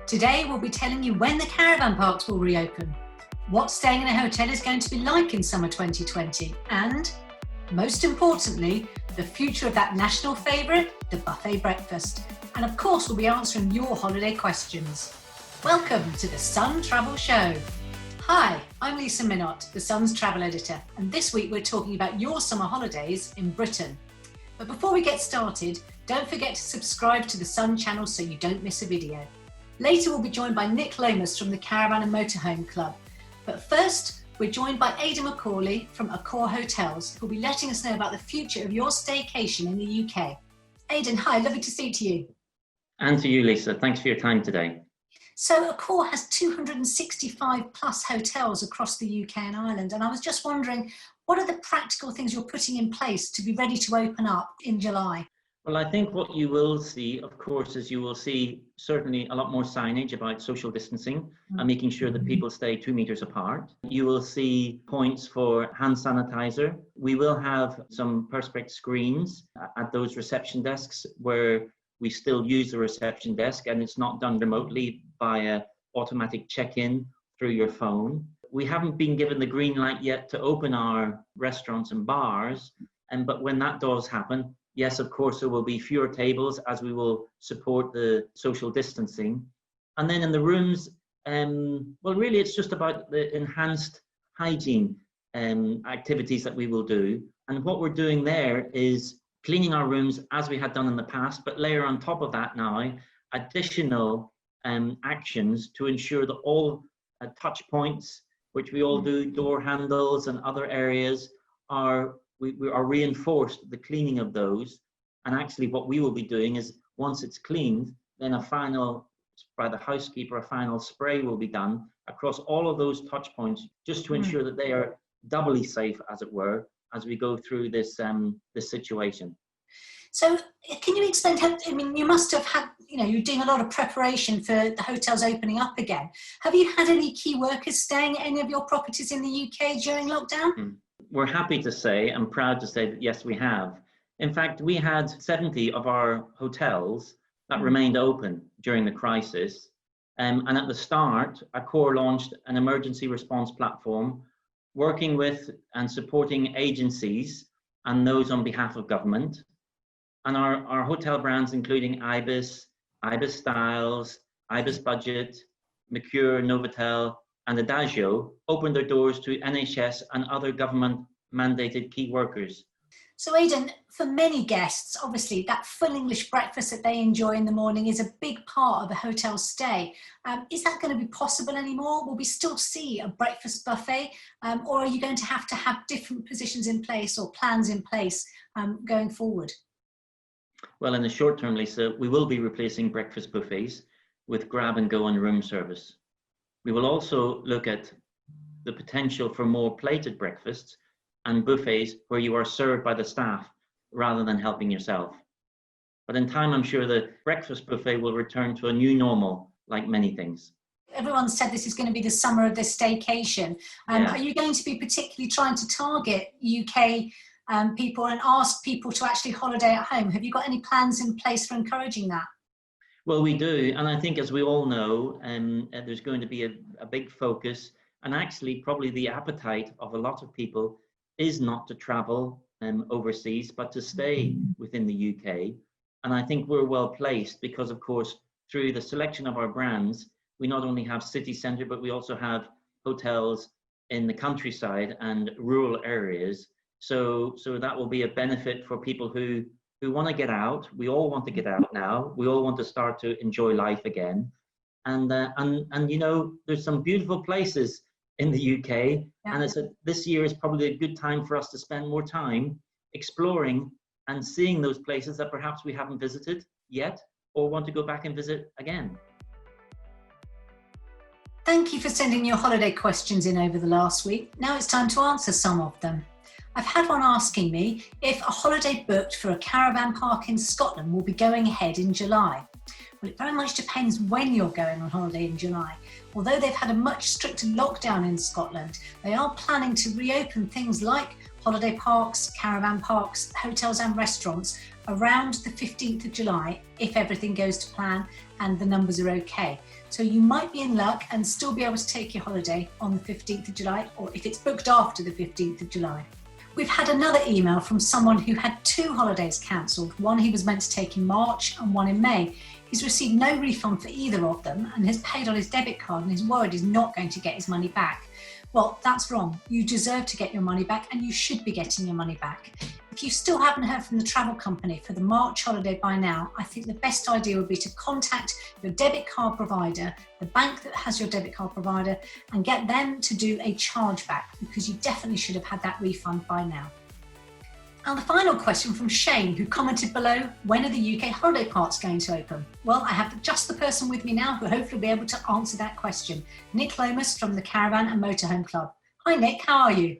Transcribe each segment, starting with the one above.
Today we'll be telling you when the caravan parks will reopen, what staying in a hotel is going to be like in summer 2020, and, most importantly, the future of that national favourite, the buffet breakfast. And of course we'll be answering your holiday questions. Welcome to the Sun Travel Show. Hi, I'm Lisa Minot, the Sun's travel editor, and this week we're talking about your summer holidays in Britain. But before we get started, don't forget to subscribe to the Sun channel so you don't miss a video. Later we'll be joined by Nick Lomas from the Caravan and Motorhome Club. But first, we're joined by Aidan McCauley from Accor Hotels, who'll be letting us know about the future of your staycation in the UK. Aidan, hi, lovely to speak to you. And to you, Lisa. Thanks for your time today. So Accor has 265 plus hotels across the UK and Ireland, and I was just wondering, what are the practical things you're putting in place to be ready to open up in July? Well, I think what you will see, of course, is you will see certainly a lot more signage about social distancing and making sure that people stay 2 meters apart. You will see points for hand sanitizer. We will have some perspex screens at those reception desks where we still use the reception desk and it's not done remotely by automatic check-in through your phone. We haven't been given the green light yet to open our restaurants and bars, but when that does happen, yes, of course, there will be fewer tables as we will support the social distancing. And then in the rooms, well, really, it's just about the enhanced hygiene activities that we will do. And what we're doing there is cleaning our rooms as we had done in the past, but layer on top of that now additional actions to ensure that all touch points, which we all do, door handles and other areas, we are reinforced the cleaning of those. And actually what we will be doing is once it's cleaned, then a final, by the housekeeper, a final spray will be done across all of those touch points just to ensure that they are doubly safe, as it were, as we go through this situation. So can you explain how, I mean, you must have had, you're doing a lot of preparation for the hotels opening up again. Have you had any key workers staying at any of your properties in the UK during lockdown? We're happy to say and proud to say that yes, we have. In fact, we had 70 of our hotels that remained open during the crisis. And at the start, Accor launched an emergency response platform working with and supporting agencies and those on behalf of government. And our hotel brands, including Ibis, Ibis Styles, Ibis Budget, Mercure, Novotel, and Adagio, opened their doors to NHS and other government-mandated key workers. So Aidan, for many guests, obviously that full English breakfast that they enjoy in the morning is a big part of a hotel stay. Is that going to be possible anymore? Will we still see a breakfast buffet, or are you going to have different positions in place or plans in place going forward? Well, in the short term, Lisa, we will be replacing breakfast buffets with grab and go and room service. We will also look at the potential for more plated breakfasts and buffets where you are served by the staff rather than helping yourself. But in time, I'm sure the breakfast buffet will return to a new normal, like many things. Everyone said this is going to be the summer of the staycation. Are you going to be particularly trying to target UK people and ask people to actually holiday at home? Have you got any plans in place for encouraging that? Well, we do. And I think, as we all know, there's going to be a big focus, and actually probably the appetite of a lot of people is not to travel overseas, but to stay within the UK. And I think we're well placed because, of course, through the selection of our brands, we not only have city centre, but we also have hotels in the countryside and rural areas. So that will be a benefit for people who want to get out. We all want to get out now. We all want to start to enjoy life again. And there's some beautiful places in the UK. And this year is probably a good time for us to spend more time exploring and seeing those places that perhaps we haven't visited yet or want to go back and visit again. Thank you for sending your holiday questions in over the last week. Now it's time to answer some of them. I've had one asking me if a holiday booked for a caravan park in Scotland will be going ahead in July. Well, it very much depends when you're going on holiday in July. Although they've had a much stricter lockdown in Scotland, they are planning to reopen things like holiday parks, caravan parks, hotels and restaurants around the 15th of July, if everything goes to plan, and the numbers are okay. So you might be in luck and still be able to take your holiday on the 15th of July, or if it's booked after the 15th of July. We've had another email from someone who had 2 holidays cancelled. One he was meant to take in March and one in May. He's received no refund for either of them and has paid on his debit card and is worried he's not going to get his money back. Well, that's wrong. You deserve to get your money back and you should be getting your money back. If you still haven't heard from the travel company for the March holiday by now, I think the best idea would be to contact your debit card provider, the bank that has your debit card provider, and get them to do a chargeback, because you definitely should have had that refund by now. And the final question from Shane, who commented below, when are the UK holiday parks going to open? Well, I have just the person with me now who hopefully will be able to answer that question. Nick Lomas from the Caravan and Motorhome Club. Hi Nick, how are you?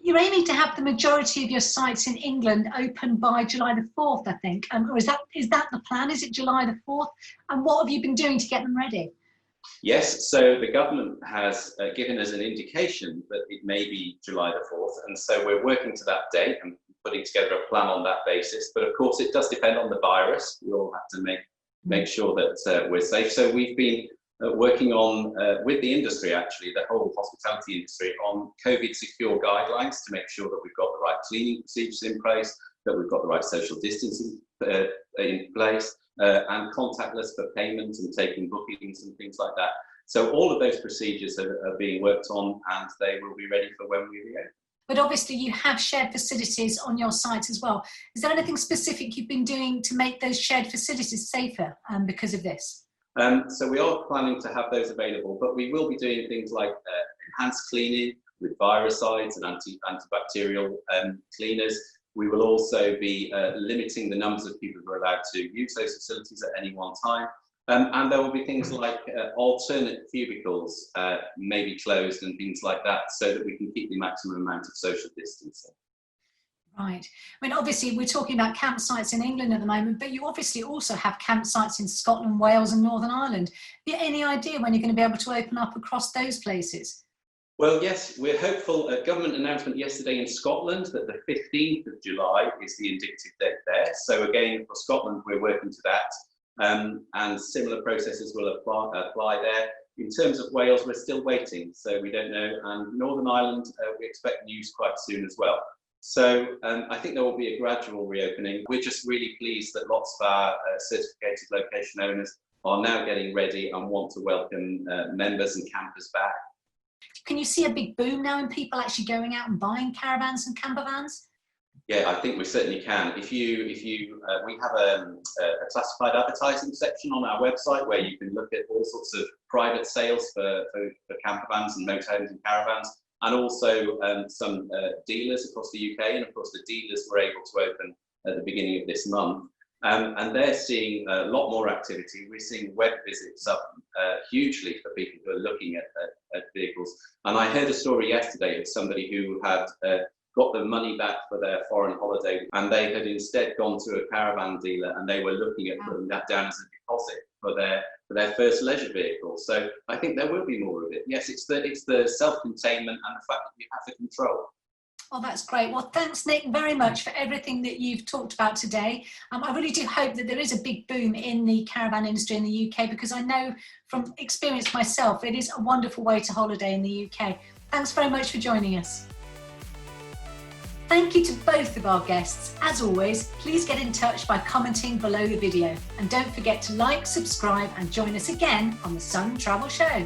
You're aiming to have the majority of your sites in England open by July the 4th, I think. Or is that the plan? Is it July the 4th? And what have you been doing to get them ready? Yes, so the government has given us an indication that it may be July the 4th. And so we're working to that date and putting together a plan on that basis. But of course, it does depend on the virus. We all have to make sure that we're safe. So we've been working on, with the industry actually, the whole hospitality industry, on COVID secure guidelines to make sure that we've got the right cleaning procedures in place, that we've got the right social distancing in place, and contactless for payment and taking bookings and things like that. So all of those procedures are being worked on, and they will be ready for when we reopen. But obviously you have shared facilities on your site as well. Is there anything specific you've been doing to make those shared facilities safer because of this? So we are planning to have those available, but we will be doing things like enhanced cleaning with viricides and antibacterial cleaners. We will also be limiting the numbers of people who are allowed to use those facilities at any one time. And there will be things like alternate cubicles may be closed and things like that, so that we can keep the maximum amount of social distancing. Right. I mean, obviously, we're talking about campsites in England at the moment, but you obviously also have campsites in Scotland, Wales and Northern Ireland. Have you any idea when you're going to be able to open up across those places? Well, yes, we're hopeful. A government announcement yesterday in Scotland that the 15th of July is the indicative date there. So again, for Scotland, we're working to that. And similar processes will apply there. In terms of Wales, we're still waiting, so we don't know. And Northern Ireland, we expect news quite soon as well. So I think there will be a gradual reopening. We're just really pleased that lots of our certificated location owners are now getting ready and want to welcome members and campers back. Can you see a big boom now in people actually going out and buying caravans and camper vans? Yeah, I think we certainly can. We have a classified advertising section on our website where you can look at all sorts of private sales for camper vans and motorhomes and caravans, and also some dealers across the UK. And of course, the dealers were able to open at the beginning of this month. And they're seeing a lot more activity. We're seeing web visits up hugely for people who are looking at vehicles. And I heard a story yesterday of somebody who had got the money back for their foreign holiday, and they had instead gone to a caravan dealer and they were looking at putting that down as a deposit for their first leisure vehicle. So I think there will be more of it. Yes, it's the self-containment and the fact that you have the control. Oh, that's great. Well, thanks, Nick, very much for everything that you've talked about today. I really do hope that there is a big boom in the caravan industry in the UK, because I know from experience myself, it is a wonderful way to holiday in the UK. Thanks very much for joining us. Thank you to both of our guests. As always, please get in touch by commenting below the video. And don't forget to like, subscribe and join us again on the Sun Travel Show.